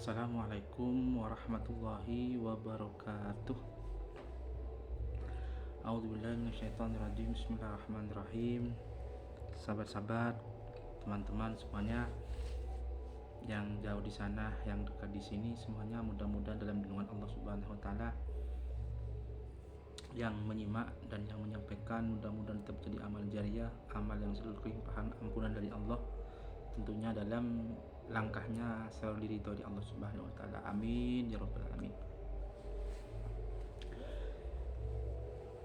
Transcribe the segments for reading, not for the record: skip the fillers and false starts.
Assalamualaikum warahmatullahi wabarakatuh. A'udzubillahi minasyaitonirrajim. Bismillahirrahmanirrahim. Sahabat-sahabat, teman-teman semuanya yang jauh di sana, yang dekat di sini, semuanya mudah-mudahan dalam lindungan Allah Subhanahu wa taala. Yang menyimak dan yang menyampaikan mudah-mudahan tetap jadi amal jariah, amal yang selalu kelimpahan ampunan dari Allah, tentunya dalam langkahnya selalu diridhoi Allah Subhanahu wa taala. Amin ya rabbal alamin.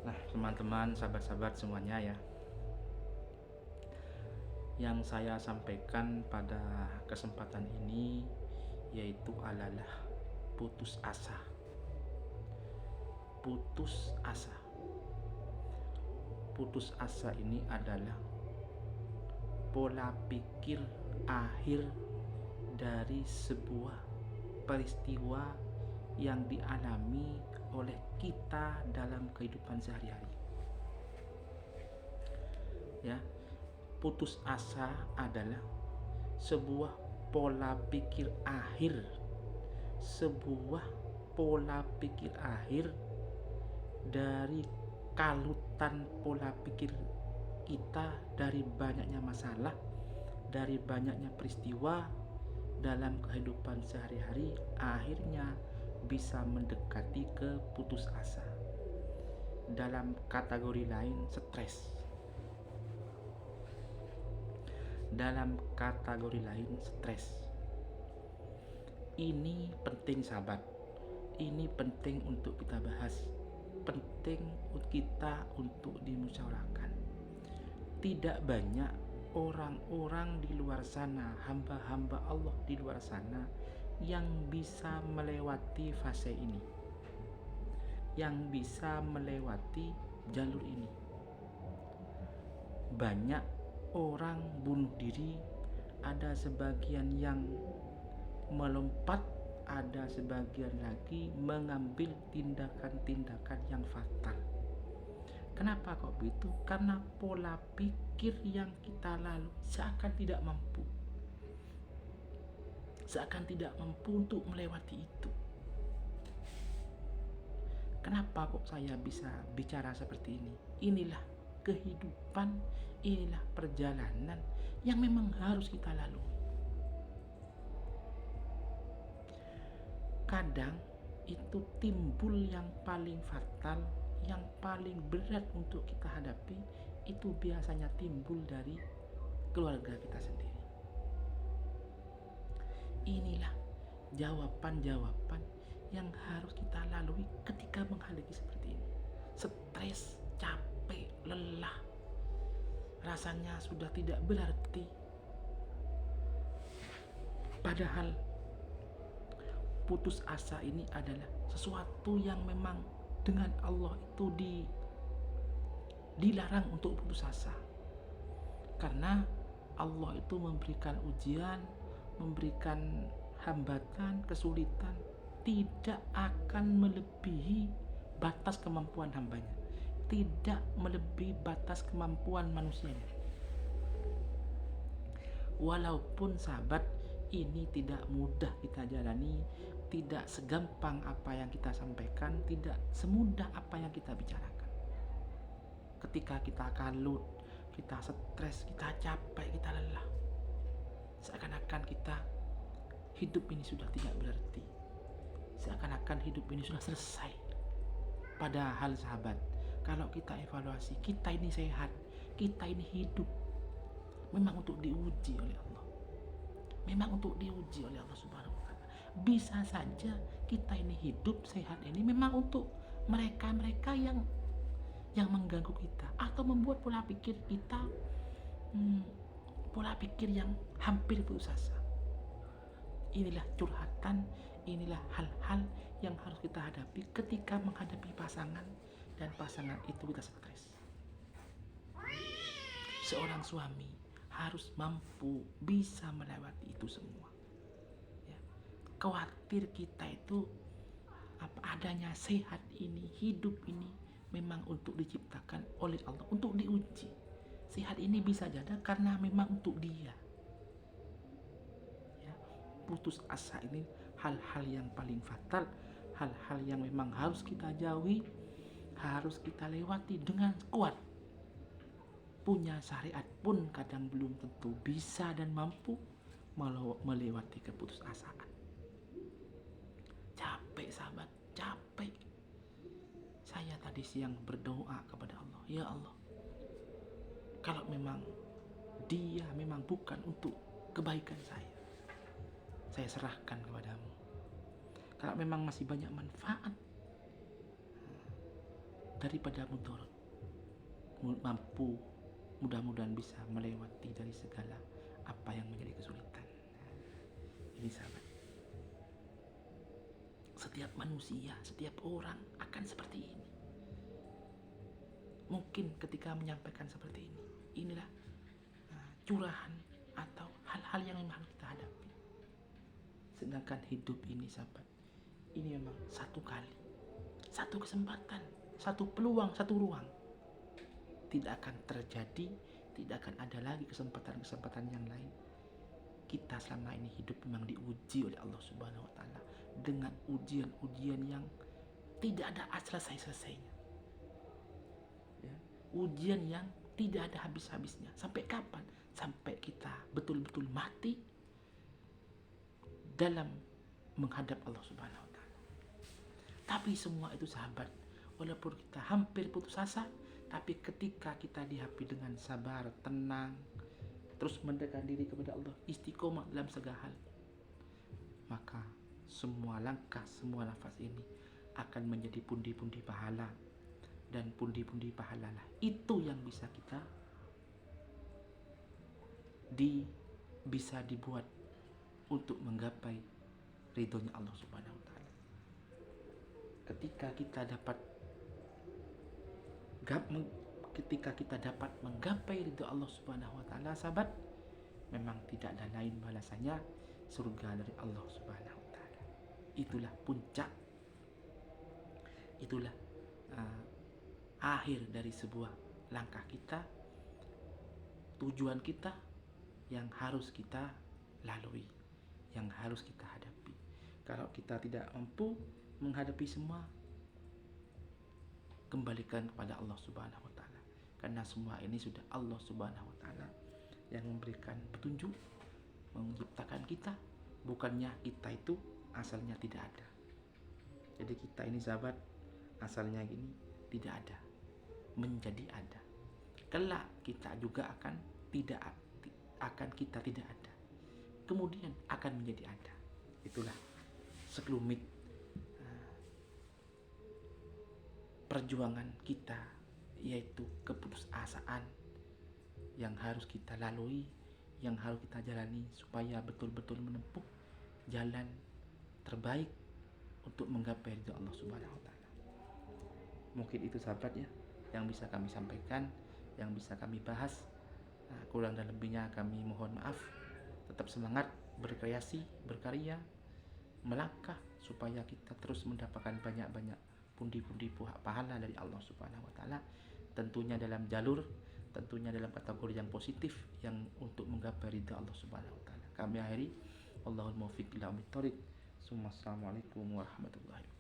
Nah, teman-teman, sahabat-sahabat semuanya ya. Yang saya sampaikan pada kesempatan ini yaitu adalah putus asa. Putus asa. Putus asa ini adalah pola pikir akhir dari sebuah peristiwa yang dialami oleh kita dalam kehidupan sehari-hari. Ya, putus asa adalah sebuah pola pikir akhir, sebuah pola pikir akhir dari kalutan pola pikir kita dari banyaknya masalah, dari banyaknya peristiwa dalam kehidupan sehari-hari, akhirnya bisa mendekati ke putus asa. Dalam kategori lain, stres. Dalam kategori lain, stres. Ini penting, sahabat. Ini penting untuk kita bahas. Penting kita untuk dimusyawarahkan. Tidak banyak orang-orang di luar sana, hamba-hamba Allah di luar sana yang bisa melewati fase ini, yang bisa melewati jalur ini. Banyak orang bunuh diri, ada sebagian yang melompat, ada sebagian lagi mengambil tindakan-tindakan yang fatal. Kenapa kok begitu? Karena pola pikir yang kita lalui seakan tidak mampu. Seakan tidak mampu untuk melewati itu. Kenapa kok saya bisa bicara seperti ini? Inilah kehidupan, inilah perjalanan yang memang harus kita lalui. Kadang itu timbul yang paling fatal, yang paling berat untuk kita hadapi, itu biasanya timbul dari keluarga kita sendiri. Inilah jawaban-jawaban yang harus kita lalui ketika menghadapi seperti ini. Stres, capek, lelah, rasanya sudah tidak berarti. Padahal putus asa ini adalah sesuatu yang memang dengan Allah itu dilarang untuk putus asa. Karena Allah itu memberikan ujian, memberikan hambatan, kesulitan, tidak akan melebihi batas kemampuan hambanya, tidak melebihi batas kemampuan manusianya. Walaupun sahabat, ini tidak mudah kita jalani, tidak segampang apa yang kita sampaikan, tidak semudah apa yang kita bicarakan. Ketika kita kalut, kita stres, kita capek, kita lelah, seakan-akan kita hidup ini sudah tidak berarti, seakan-akan hidup ini sudah selesai. Padahal sahabat, kalau kita evaluasi, kita ini sehat, kita ini hidup memang untuk diuji oleh Allah, memang untuk diuji oleh Allah Subhanahu wa taala. Bisa saja kita ini hidup sehat ini memang untuk mereka-mereka yang mengganggu kita atau membuat pola pikir kita pola pikir yang hampir putus asa. Inilah curhatan, inilah hal-hal yang harus kita hadapi ketika menghadapi pasangan dan pasangan itu kita stres. Seorang suami harus mampu bisa melewati itu semua. Ya. Khawatir kita itu apa adanya sehat ini, hidup ini memang untuk diciptakan oleh Allah, untuk diuji. Sehat ini bisa jadi karena memang untuk dia. Ya. Putus asa ini hal-hal yang paling fatal, hal-hal yang memang harus kita jauhi, harus kita lewati dengan kuat. Punya syariat pun kadang belum tentu bisa dan mampu melewati keputusasaan. Capek sahabat, capek. Saya tadi siang berdoa kepada Allah, ya Allah, kalau memang dia memang bukan untuk kebaikan saya serahkan kepadamu. Kalau memang masih banyak manfaat daripada mudarat, mampu, mudah-mudahan bisa melewati dari segala apa yang menjadi kesulitan. Ini sahabat, setiap manusia, setiap orang akan seperti ini. Mungkin ketika menyampaikan seperti ini, inilah curahan atau hal-hal yang memang kita hadapi. Sedangkan hidup ini sahabat, ini memang satu kali, satu kesempatan, satu peluang, satu ruang. Tidak akan terjadi, tidak akan ada lagi kesempatan-kesempatan yang lain. Kita selama ini hidup memang diuji oleh Allah Subhanahu wa Ta'ala dengan ujian-ujian yang tidak ada selesai-selesainya. Ya, ujian yang tidak ada habis-habisnya. Sampai kapan? Sampai kita betul-betul mati dalam menghadap Allah Subhanahu wa Ta'ala. Tapi semua itu sahabat, walaupun kita hampir putus asa, tapi ketika kita dihadapi dengan sabar, tenang, terus mendekatkan diri kepada Allah, istiqomah dalam segala hal, maka semua langkah, semua nafas ini akan menjadi pundi-pundi pahala. Dan pundi-pundi pahala lah itu yang bisa kita bisa dibuat untuk menggapai ridhonya Allah Subhanahu wa Ta'ala. Ketika kita dapat menggapai ridho Allah Subhanahu wa Ta'ala, sahabat, memang tidak ada lain balasannya surga dari Allah Subhanahu wa Ta'ala. Itulah puncak, itulah akhir dari sebuah langkah kita, tujuan kita yang harus kita lalui, yang harus kita hadapi. Kalau kita tidak mampu menghadapi semua, kembalikan kepada Allah Subhanahu wa Ta'ala, karena semua ini sudah Allah Subhanahu wa Ta'ala yang memberikan petunjuk, menciptakan kita. Bukannya kita itu asalnya tidak ada. Jadi kita ini sahabat, asalnya gini tidak ada, menjadi ada. Kelak kita juga akan kita tidak ada, kemudian akan menjadi ada. Itulah sekelumit perjuangan kita, yaitu keputusasaan yang harus kita lalui, yang harus kita jalani supaya betul-betul menempuh jalan terbaik untuk menggapai ridha Allah Subhanahu wa Ta'ala. Mungkin itu sahabat ya yang bisa kami sampaikan, yang bisa kami bahas. Kurang dan lebihnya kami mohon maaf. Tetap semangat berkreasi, berkarya, melangkah supaya kita terus mendapatkan banyak-banyak pundi-pundi pahala dari Allah Subhanahu wa Ta'ala. Tentunya dalam kategori yang positif, yang untuk menggapai ridha Allah Subhanahu wa Ta'ala. Kami akhiri, Allahul muwaffiq ila aqwamit thoriq. Assalamualaikum warahmatullahi wabarakatuh.